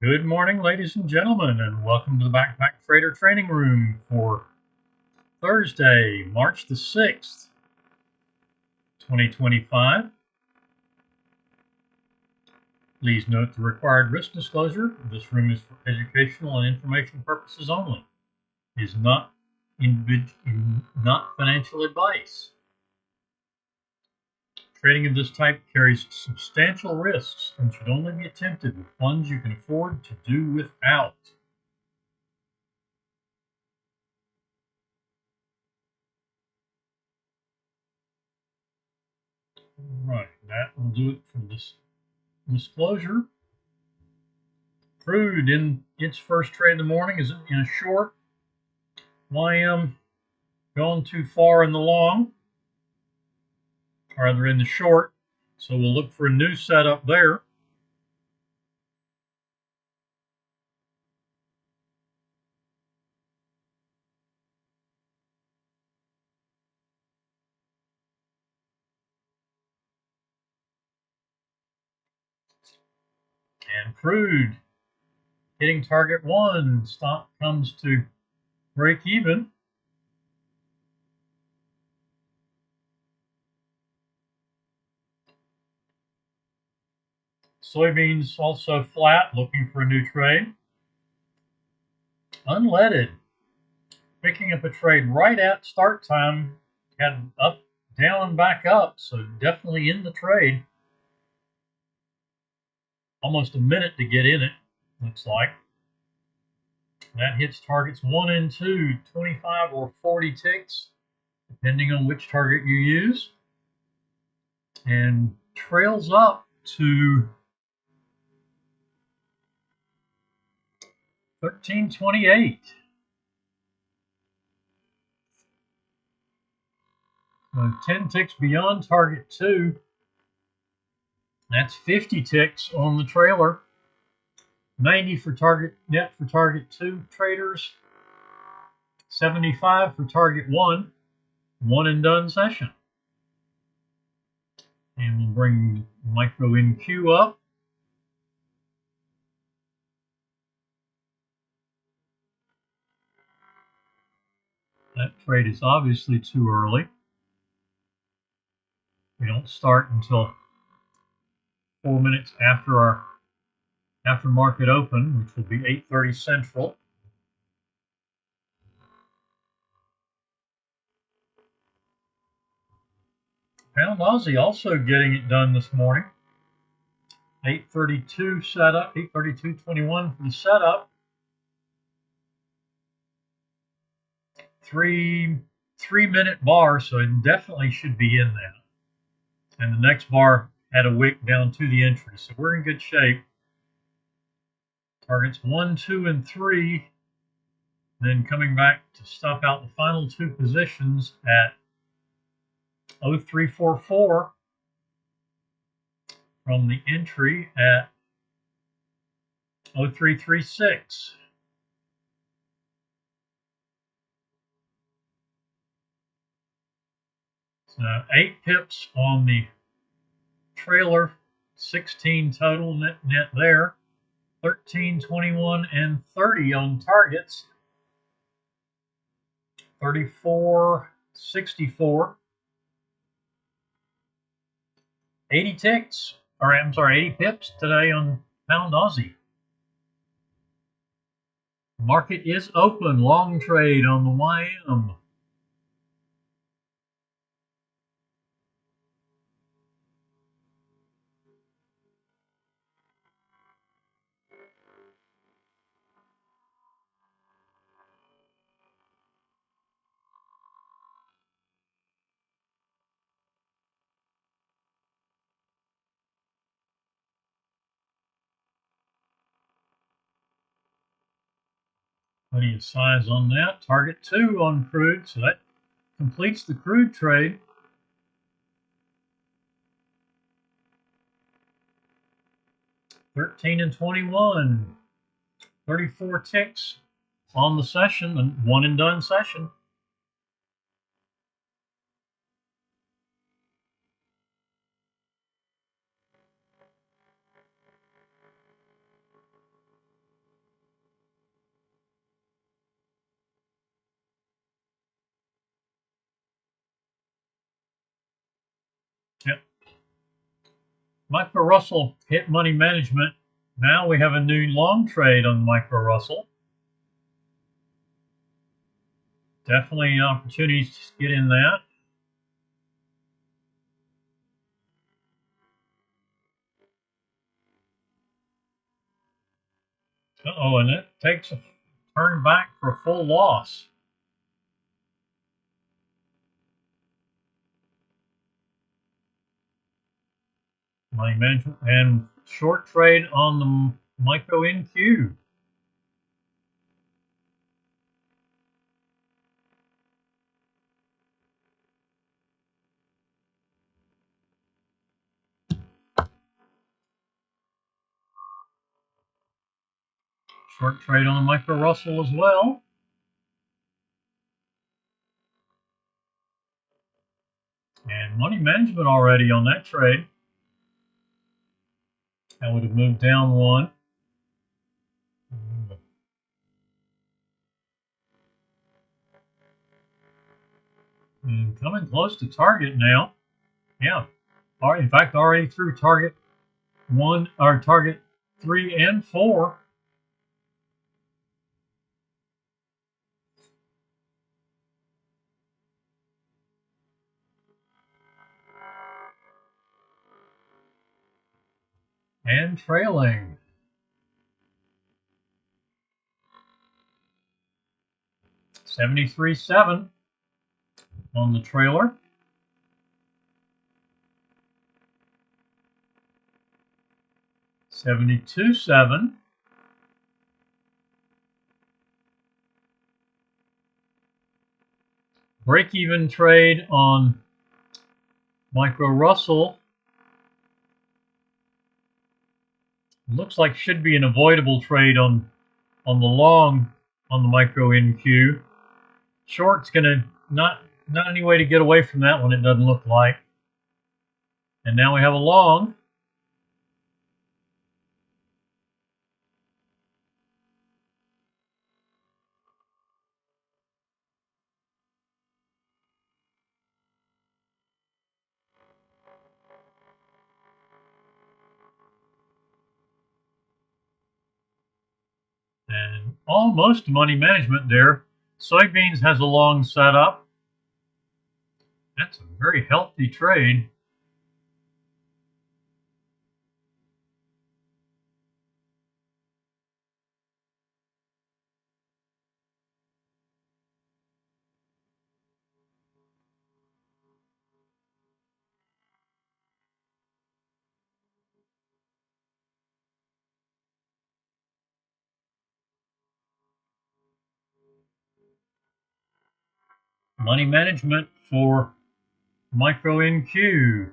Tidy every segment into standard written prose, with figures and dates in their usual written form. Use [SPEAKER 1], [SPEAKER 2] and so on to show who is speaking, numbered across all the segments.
[SPEAKER 1] Good morning, ladies and gentlemen, and welcome to the Backpack Trader Training Room for Thursday, March the 6th, 2025. Please note the required risk disclosure. This room is for educational and information purposes only. It is not financial advice. Trading of this type carries substantial risks and should only be attempted with funds you can afford to do without. Right, that will do it for this disclosure. Crude in its first trade in the morning is in a short. YM gone too far in the long, or rather in the short. So we'll look for a new setup there. And crude hitting target one. Stock comes to break even. Soybeans also flat, looking for a new trade. Unleaded picking up a trade right at start time, had up, down, and back up, so definitely in the trade. Almost a minute to get in it, looks like. That hits targets 1 and 2, 25 or 40 ticks, depending on which target you use, and trails up to 1328. 10 ticks beyond target 2. That's 50 ticks on the trailer. 90 for target net for target 2 traders. 75 for target 1. One and done session. And we'll bring micro NQ up. That trade is obviously too early. We don't start until 4 minutes after our after market open, which will be 8:30 Central. Pound Aussie also getting it done this morning. 8:32 setup, 8:32.21 for the setup. Three-minute bar, so it definitely should be in that. And the next bar had a wick down to the entry, so we're in good shape. Targets 1, 2, and 3. Then coming back to stop out the final two positions at 0344 from the entry at 0336. So 8 pips on the trailer, 16 total net there. 13, 21, and 30 on targets. 34, 64. 80 ticks, or I'm sorry, 80 pips today on Pound Aussie. Market is open, long trade on the YM. Plenty of size on that. Target 2 on crude, so that completes the crude trade. $13 and 21, 34 ticks on the session, and one and done session. Yep. Micro Russell hit money management. Now we have a new long trade on Micro Russell. Definitely opportunities to get in that. Uh-oh, and it takes a turn back for a full loss. Money management and short trade on the micro NQ. Short trade on the micro Russell as well. And money management already on that trade. That would have moved down one. And coming close to target now. Yeah. In fact, already through target 1 or target 3 and 4. And trailing. $73.7 on the trailer. $72.7. Break-even trade on micro Russell. Looks like should be an avoidable trade on the long on the micro NQ. Short's gonna not any way to get away from that one, it doesn't look like. And now we have a long. And almost money management there. Soybeans has a long setup. That's a very healthy trade. Money management for micro NQ.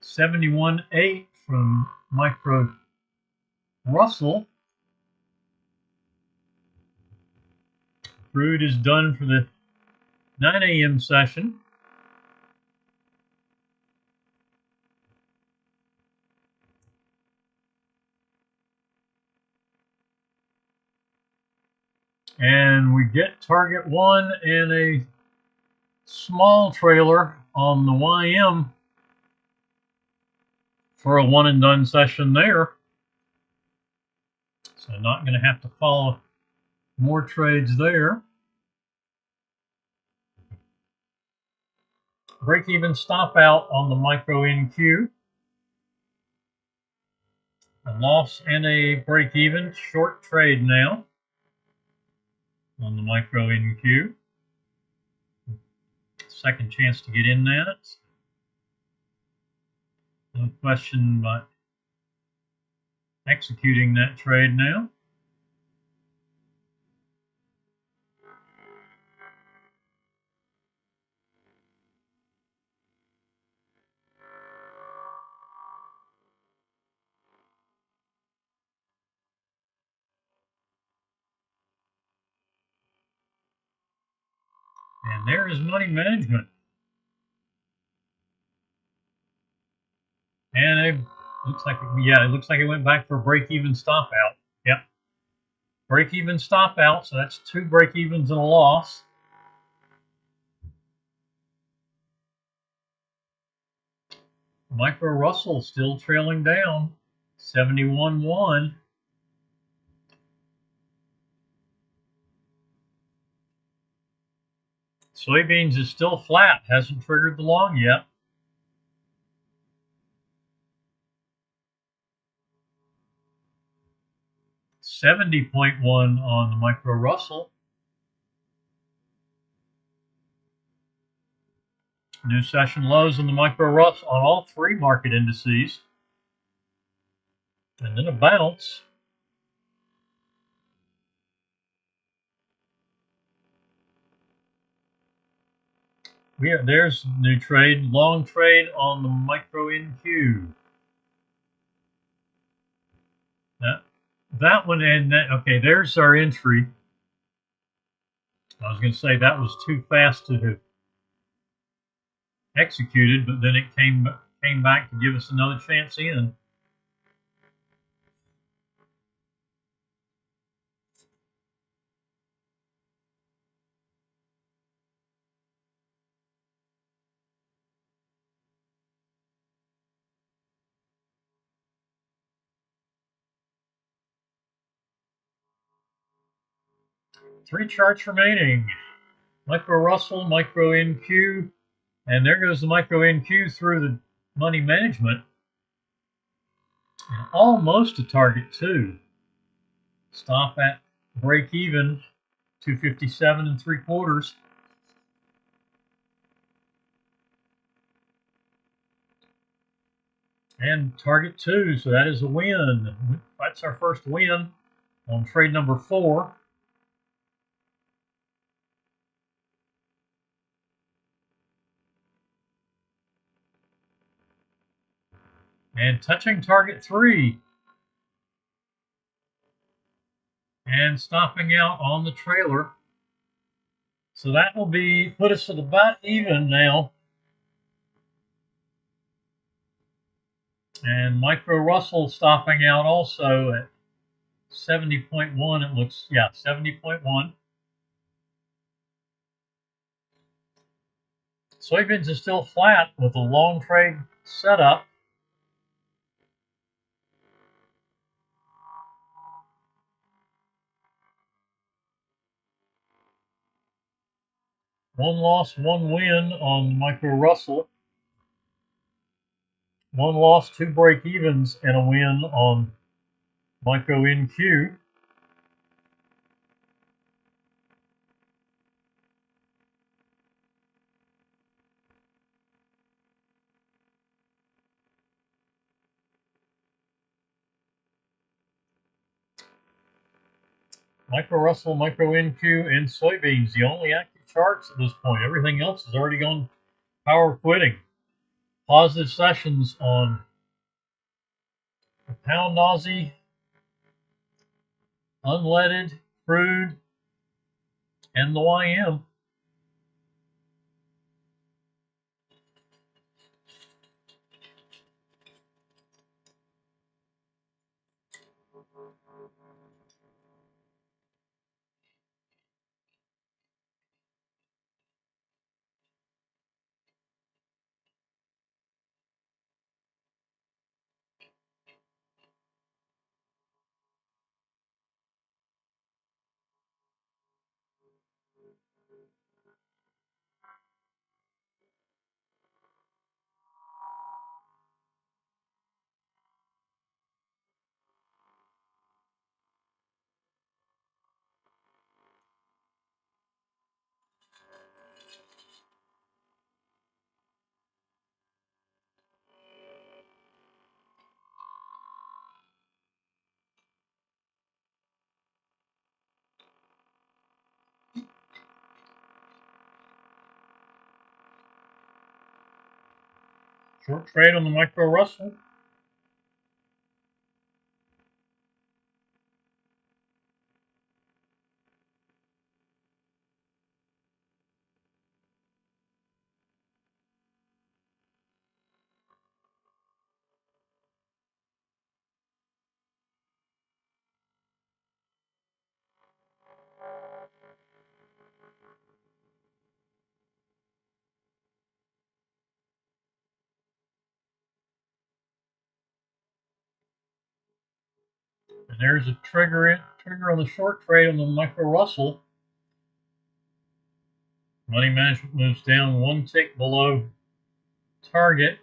[SPEAKER 1] 71.8 from micro Russell. Crude is done for the 9 a.m. session. And we get target 1 and a small trailer on the YM for a one and done session there. So not going to have to follow more trades there. Break even stop out on the micro NQ. A loss and a break even short trade now on the micro NQ. Second chance to get in that. No question about executing that trade now. And there is money management. And it looks like, yeah, it looks like it went back for a break-even stop out. Yep. Break-even stop out, so that's 2 break-evens and a loss. Micro Russell still trailing down, 71.1. Soybeans is still flat, hasn't triggered the long yet. $70.1 on the Micro Russell. New session lows in the Micro Russell on all three market indices. And then a bounce. There's new trade, long trade on the Micro NQ. That one, and that, okay, there's our entry. I was going to say that was too fast to have executed, but then it came back to give us another chance in. Three charts remaining. Micro Russell, Micro NQ, and there goes the Micro NQ through the money management. And almost a target too. Stop at break even, 257 3/4. And target 2, so that is a win. That's our first win on trade number 4. And touching target 3. And stopping out on the trailer. So that will put us at about even now. And Micro Russell stopping out also at 70.1. It looks, yeah, 70.1. Soybeans is still flat with a long trade setup. One loss, one win on Micro Russell. One loss, 2 break evens, and a win on Micro NQ. Micro Russell, Micro NQ, and soybeans, the only active charts at this point. Everything else has already gone power quitting. Positive sessions on the pound Aussie, unleaded, crude, and the YM. Short trade on the Micro Russell. And there's a trigger on the short trade on the micro Russell. Money management moves down one tick below target.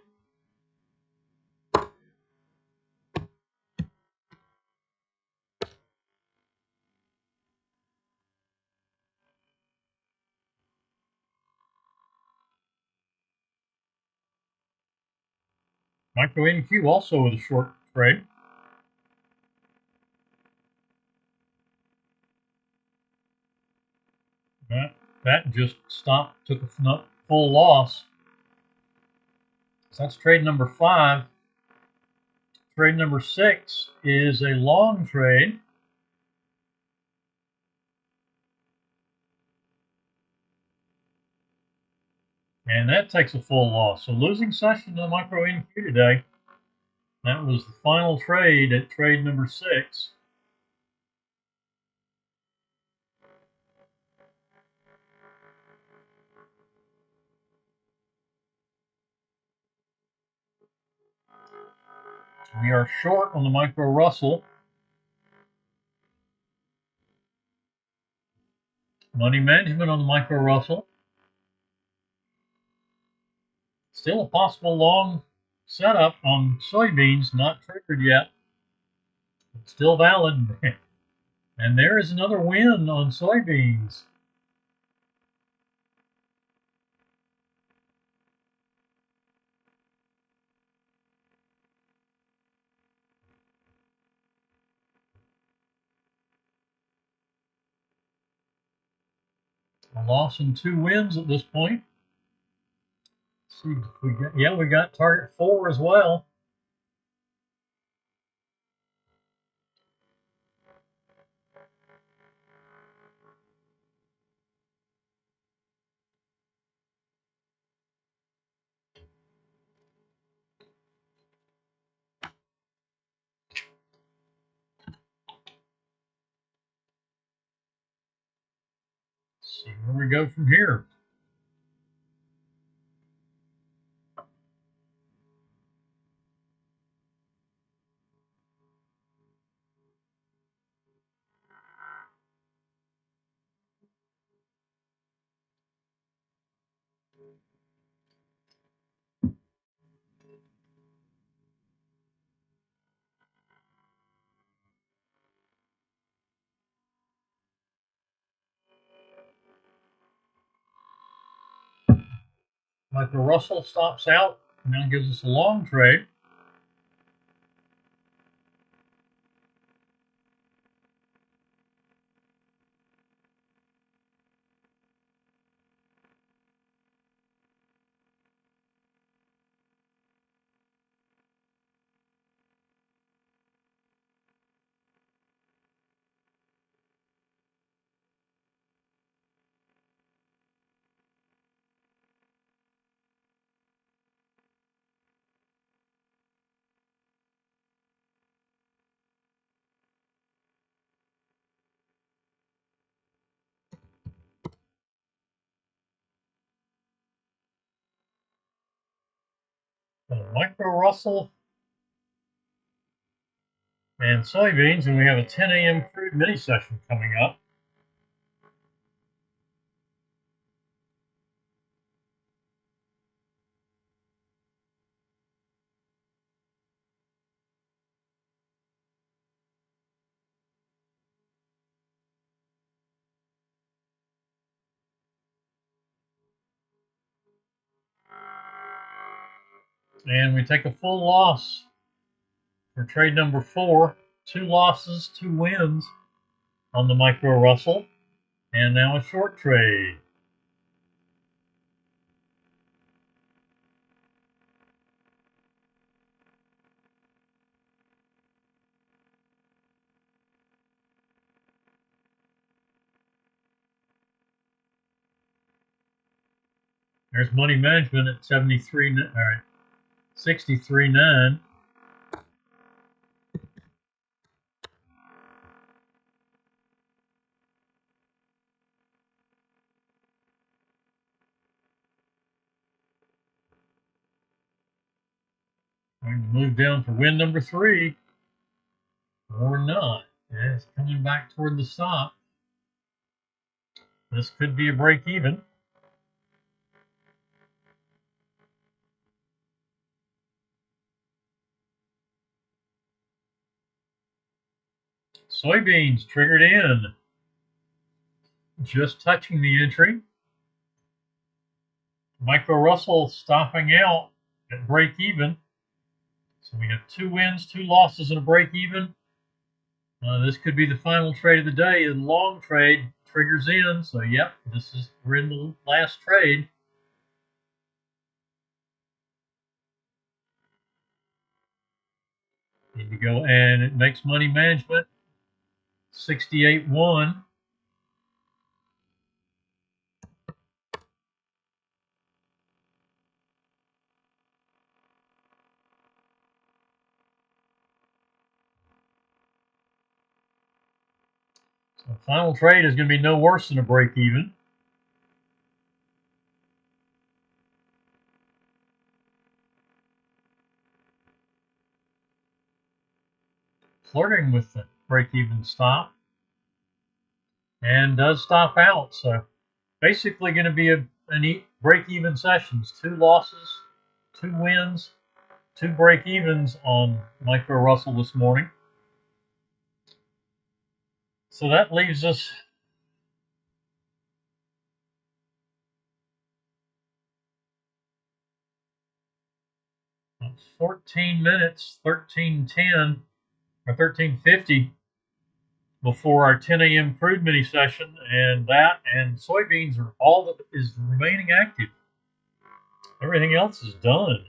[SPEAKER 1] Micro NQ also with a short trade. That just stopped, took a full loss. So that's trade number 5. Trade number 6 is a long trade. And that takes a full loss. So losing session to the micro NQ today. That was the final trade at trade number 6. We are short on the micro Russell. Money management on the micro Russell. Still a possible long setup on soybeans, not triggered yet. Still valid. And there is another win on soybeans. A loss and 2 wins at this point. Let's see if we got, yeah, we got target 4 as well. Let's see where we go from here. Micro Russell stops out, and now gives us a long trade. Micro Russell and soybeans, and we have a 10 a.m. crude mini session coming up. And we take a full loss for trade number 4. 2 losses, 2 wins on the micro Russell. And now a short trade. There's money management at 73, all right, 63.9. Going to move down for win number 3 or not. Yeah, it's coming back toward the stop. This could be a break even. Soybeans triggered in, just touching the entry. Micro Russell stopping out at break even. So we have 2 wins, 2 losses, and a break even. This could be the final trade of the day, and long trade triggers in. So yep, we're in the last trade. Need to go, and it makes money management 68.1. So the final trade is going to be no worse than a break even. Flirting with the break even stop, and does stop out. So basically going to be a neat break even sessions. 2 losses, 2 wins, 2 break evens on Micro Russell this morning. So that leaves us 14 minutes, 13:10 or 13:50 before our 10 a.m. crude mini session, and that and soybeans are all that is remaining active. Everything else is done.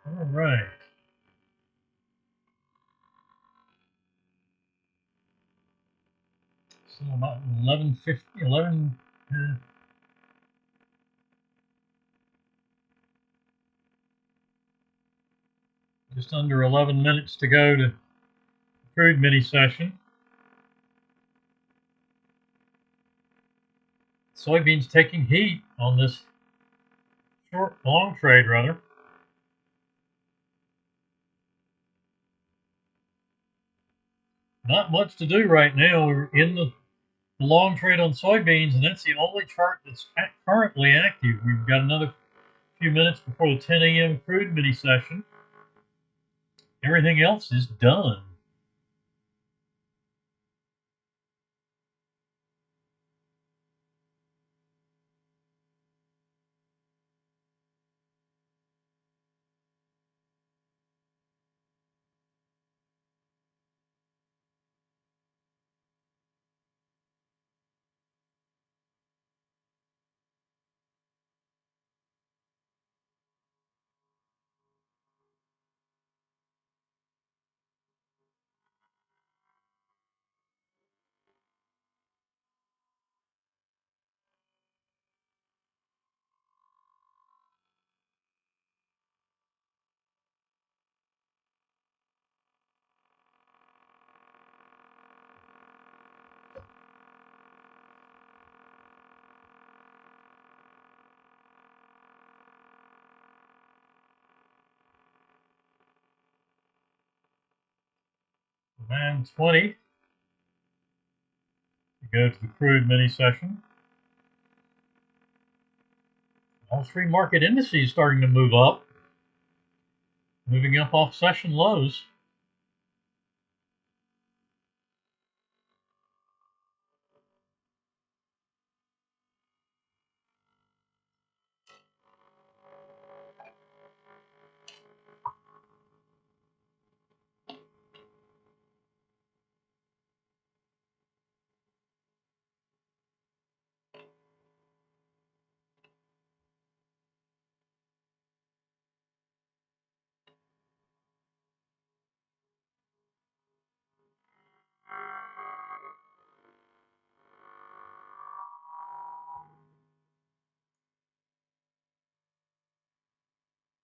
[SPEAKER 1] All right. So about 11:50, 11. Just under 11 minutes to go to crude mini session. Soybeans taking heat on this long trade, rather. Not much to do right now. We're in the long trade on soybeans, and that's the only chart that's currently active. We've got another few minutes before the 10 a.m. crude mini session. Everything else is done. Nine 20 to go to the crude mini session. All three market indices starting to move up, moving up off session lows.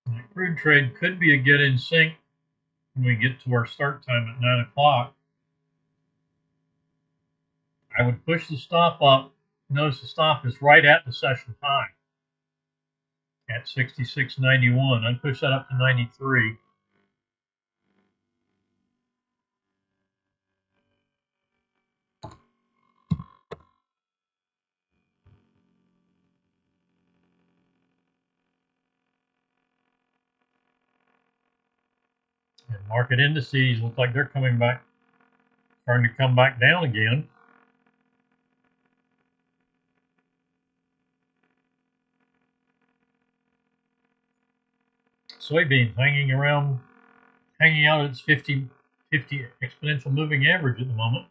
[SPEAKER 1] The crude trade could be a get in sync when we get to our start time at 9 o'clock. I would push the stop up. Notice the stop is right at the session high at 66.91. I'd push that up to 93. And market indices look like they're coming back, starting to come back down again. Soybeans hanging out at its 50 exponential moving average at the moment.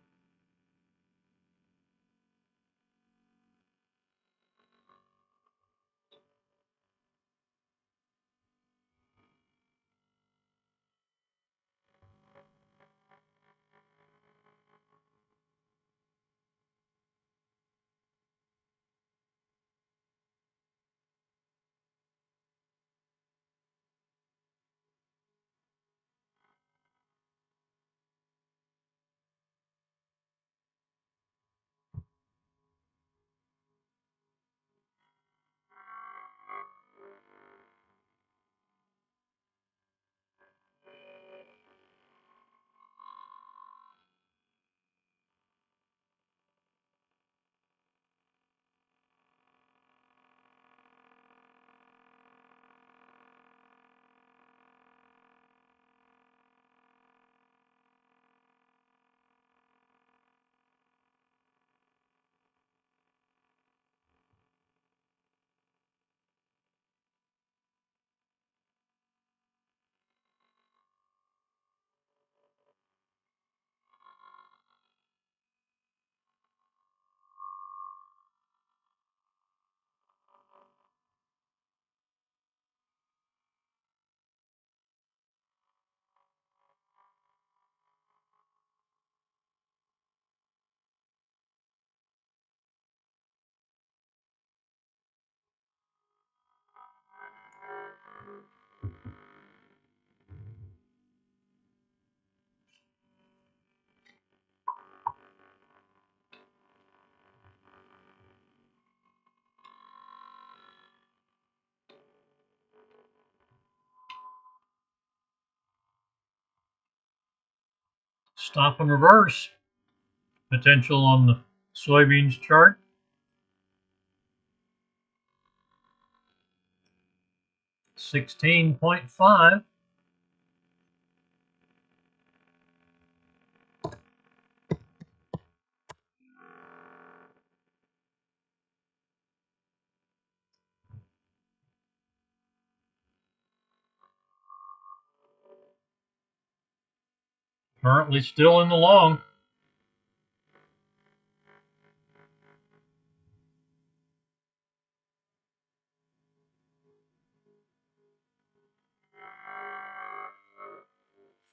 [SPEAKER 1] Stop and reverse potential on the soybeans chart. $16.5. Currently still in the long.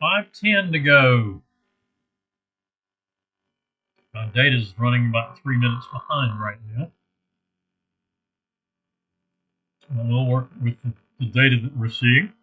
[SPEAKER 1] $5.10 to go. Data is running about 3 minutes behind right now. We'll work with the data that we're seeing.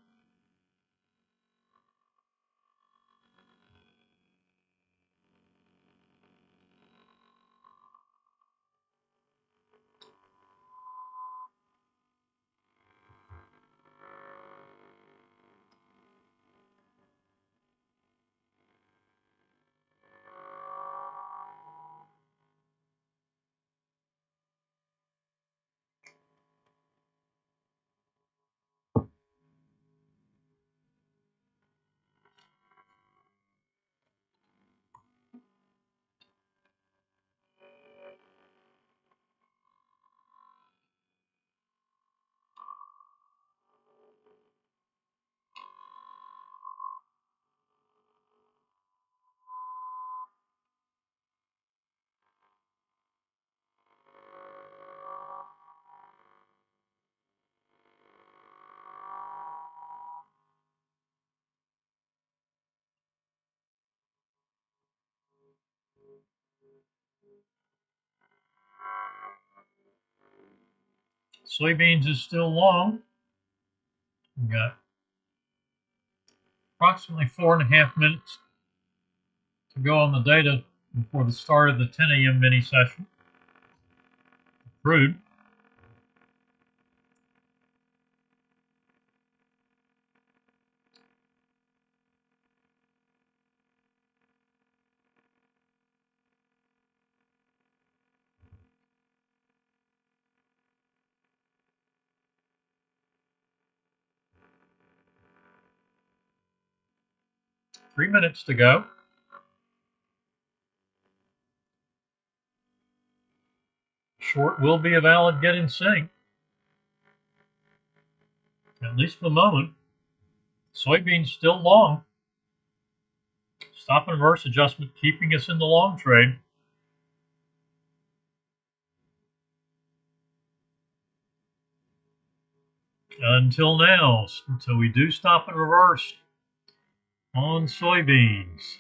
[SPEAKER 1] Soybeans is still long. We've got approximately 4.5 minutes to go on the data before the start of the 10 a.m. mini session. Crude. Three minutes to go. Short will be a valid get in sync, at least for the moment. Soybeans still long. Stop and reverse adjustment keeping us in the long trade. Until now, until we do stop and reverse on soybeans.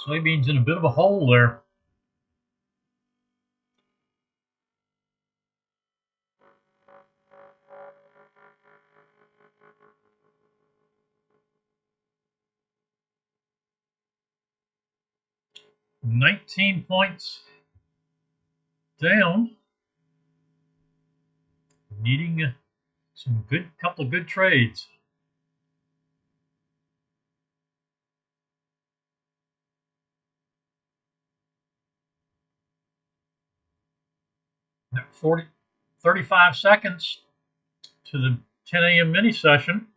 [SPEAKER 1] Soybeans in a bit of a hole there. $19 points down. Needing some couple of good trades. Now 35 seconds to the 10 a.m. mini session.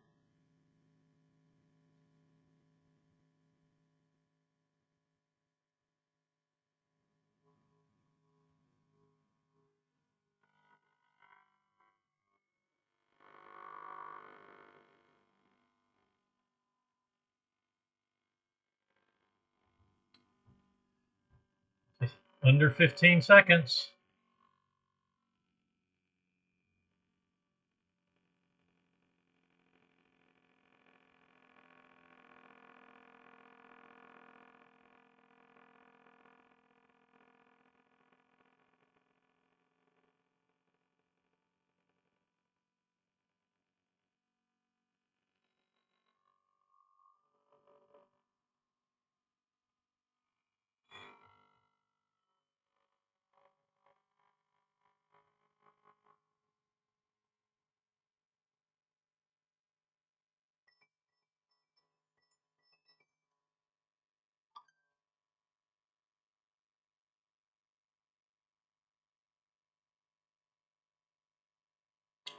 [SPEAKER 1] Under 15 seconds.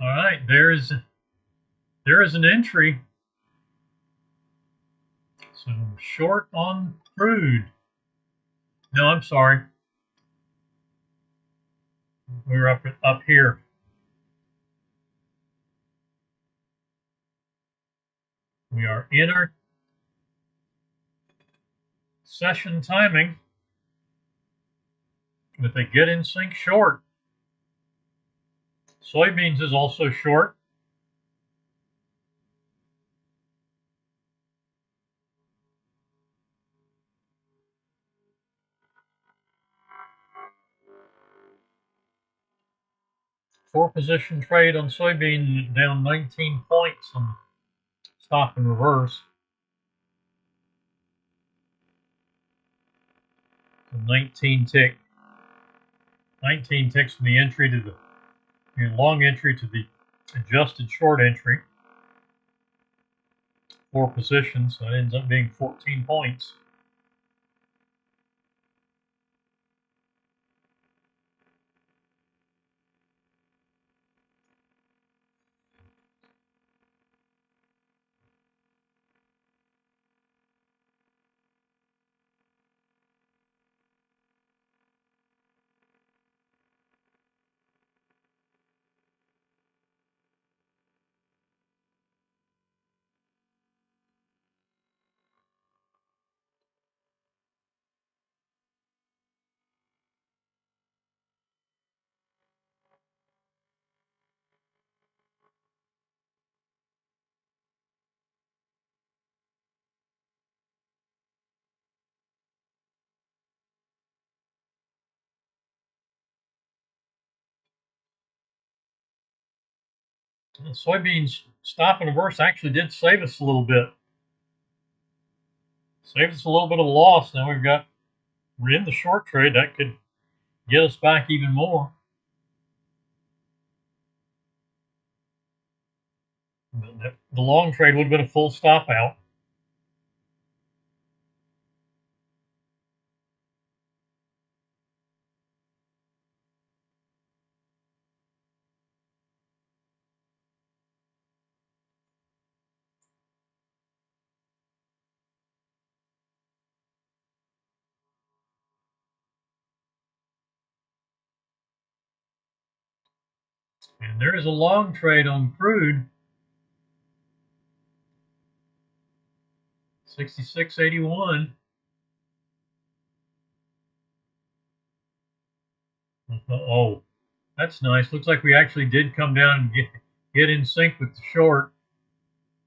[SPEAKER 1] All right, there is an entry. So short on crude. No, I'm sorry. We're up here. We are in our session timing with a get in sync short. Soybeans is also short. Four position trade on soybean down 19 points on stop and reverse. So 19 ticks from the entry to the long entry to the adjusted short entry. Four positions, so it ends up being 14 points. The soybeans stop and reverse actually did save us a little bit. Saved us a little bit of a loss. Now we're in the short trade. That could get us back even more. The long trade would have been a full stop out. And there is a long trade on crude. 66.81. Oh, that's nice. Looks like we actually did come down and get in sync with the short.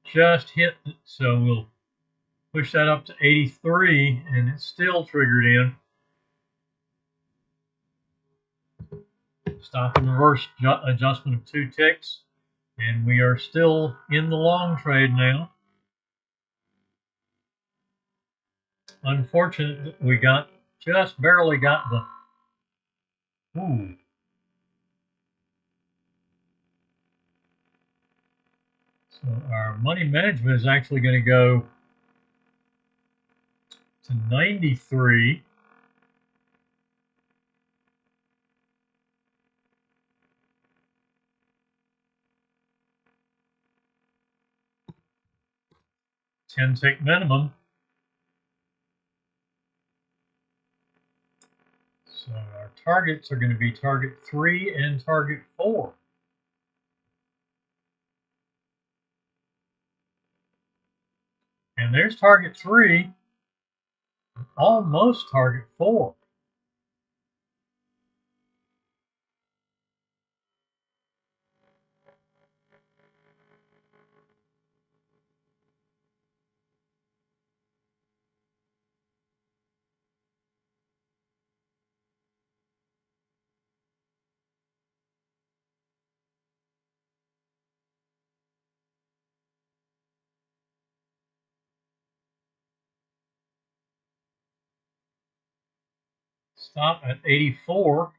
[SPEAKER 1] Just hit, so we'll push that up to 83, and it's still triggered in. Stop and reverse adjustment of 2 ticks, and we are still in the long trade now. Unfortunately, we just barely got the So our money management is actually going to go to 93. Ten-tick minimum. So our targets are going to be target 3 and target 4. And there's target 3, almost target 4. Stop at 84.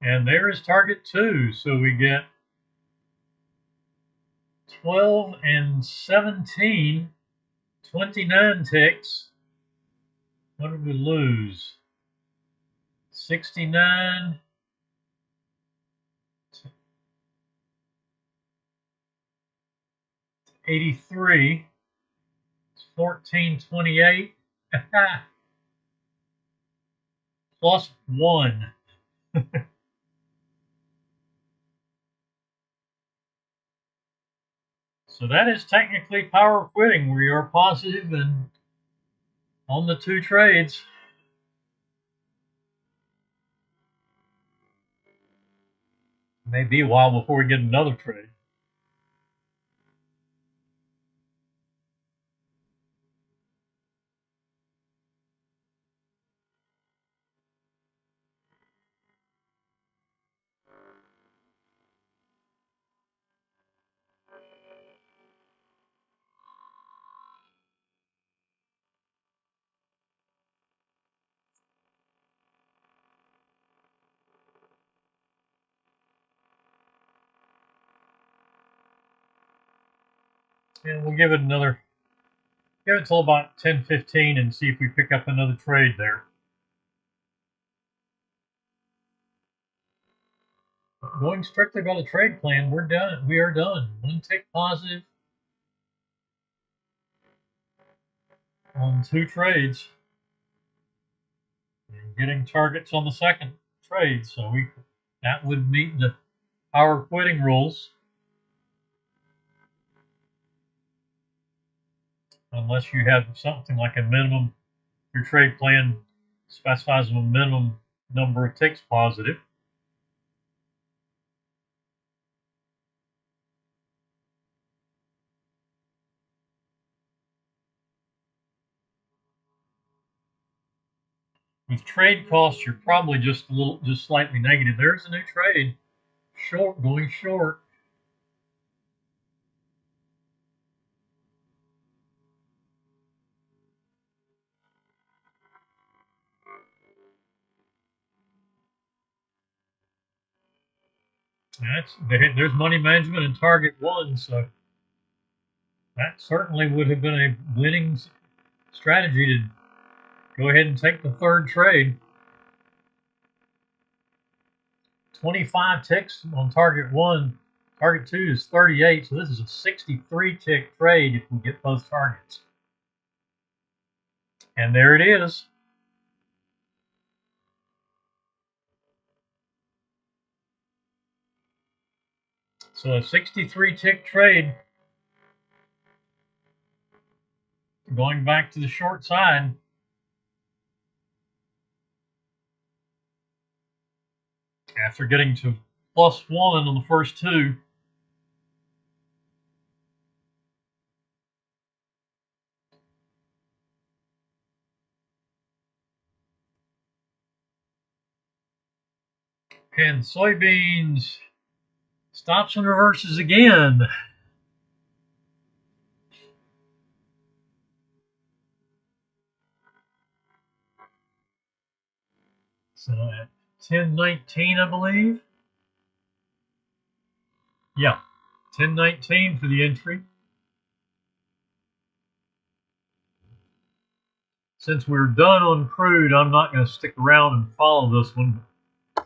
[SPEAKER 1] And there is target 2. So we get 12 and 17, 29 ticks. What did we lose? 69 to 83. It's 1428 plus 1. So that is technically power quitting. We are positive and on the 2 trades. May be a while before we get another trade. And we'll give it till about 10:15 and see if we pick up another trade there. But going strictly by the trade plan, we're done. We are done. 1 tick positive on 2 trades. And getting targets on the second trade, so that would meet the power quitting rules. Unless you have something like a minimum, your trade plan specifies a minimum number of ticks positive. With trade costs, you're probably just slightly negative. There's a new trade, short, going short. There's money management in target 1, so that certainly would have been a winning strategy to go ahead and take the 3rd trade. 25 ticks on target 1. Target 2 is 38, so this is a 63 tick trade if we get both targets. And there it is. So a 63 tick trade. Going back to the short side. After getting to +1 on the first 2. And soybeans stops and reverses again. So at 10:19, I believe. Yeah, 10:19 for the entry. Since we're done on crude, I'm not going to stick around and follow this one.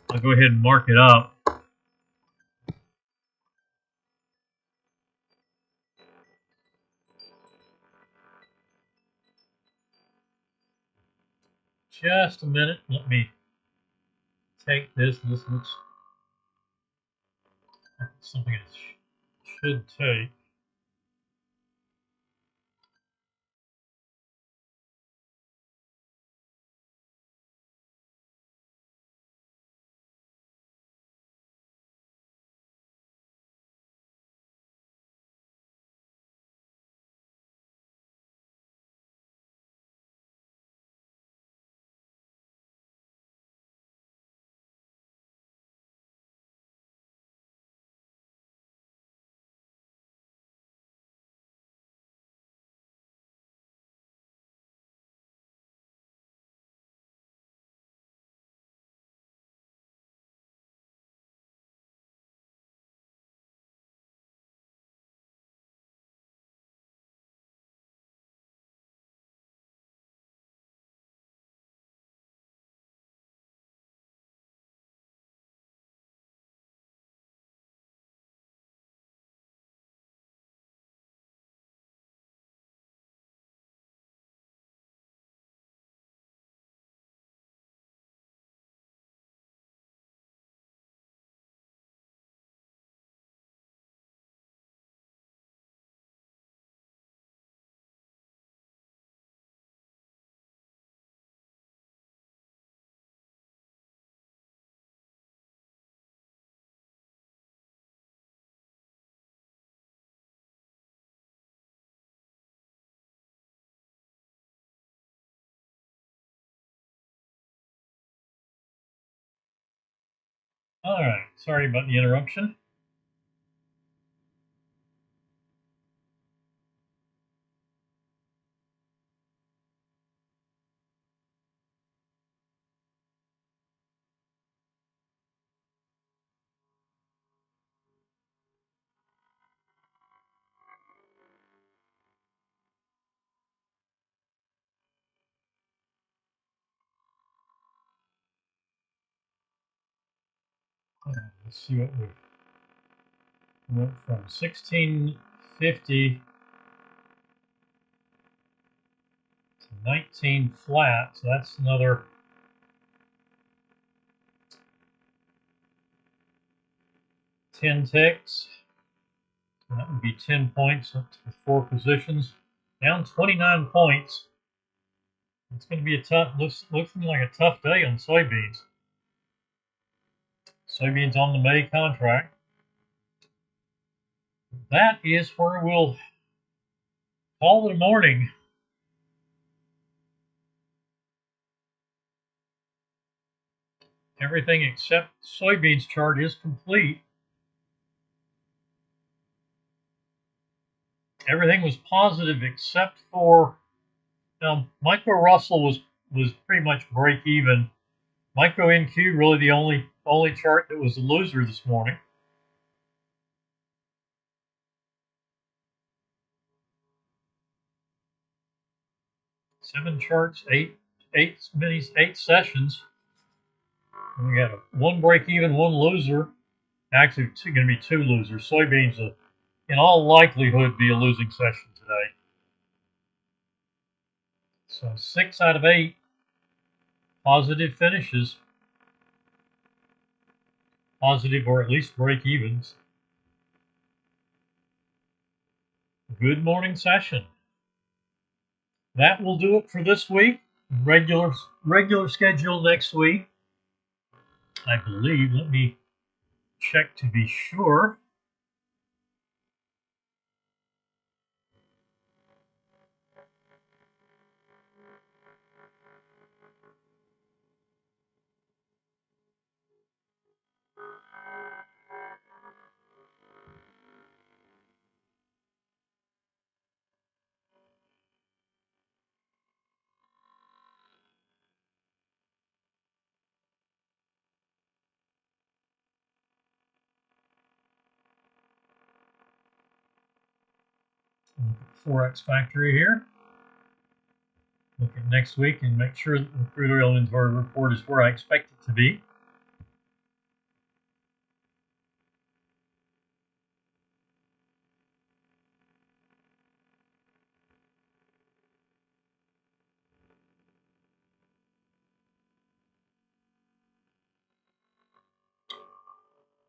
[SPEAKER 1] I'll go ahead and mark it up. Just a minute. Let me take this. This looks like something it should take. All right, sorry about the interruption. Let's see what we went from 1650 to 19 flat, so that's another 10 ticks. So that would be 10 points up to 4 positions. Down 29 points. It's going to be a tough, looking like a tough day on soybeans. Soybeans on the May contract. That is where we'll call it a morning. Everything except soybeans chart is complete. Everything was positive except for micro Russell was pretty much break even. Micro NQ really the only chart that was a loser this morning. Seven charts, eight sessions. And we got one break even, one loser. Actually, going to be 2 losers. Soybeans will, in all likelihood, be a losing session today. So 6 out of 8 positive finishes. Positive or at least break evens. Good morning session. That will do it for this week. Regular schedule next week, I believe. Let me check to be sure. Forex Factory here. Look at next week and make sure that the crude oil inventory report is where I expect it to be.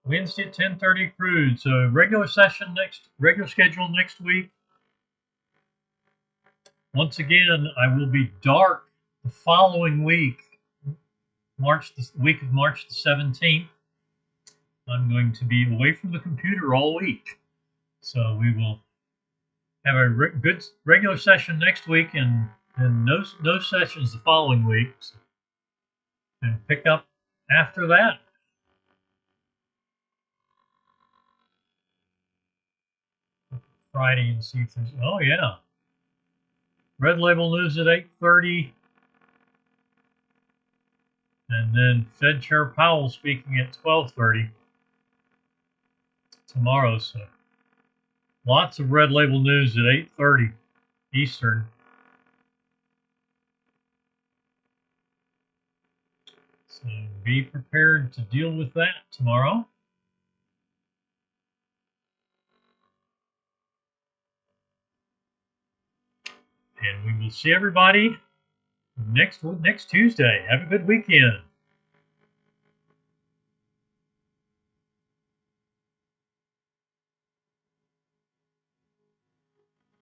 [SPEAKER 1] Wednesday at 10:30 crude. So regular schedule next week. Once again, I will be dark the following week, week of March the 17th. I'm going to be away from the computer all week. So we will have a good regular session next week and no sessions the following week. So, and pick up after that. Friday and see if there's, oh yeah. Red Label News at 8:30. And then Fed Chair Powell speaking at 12:30 tomorrow. So lots of Red Label News at 8:30 Eastern. So be prepared to deal with that tomorrow. And we will see everybody next Tuesday. Have a good weekend.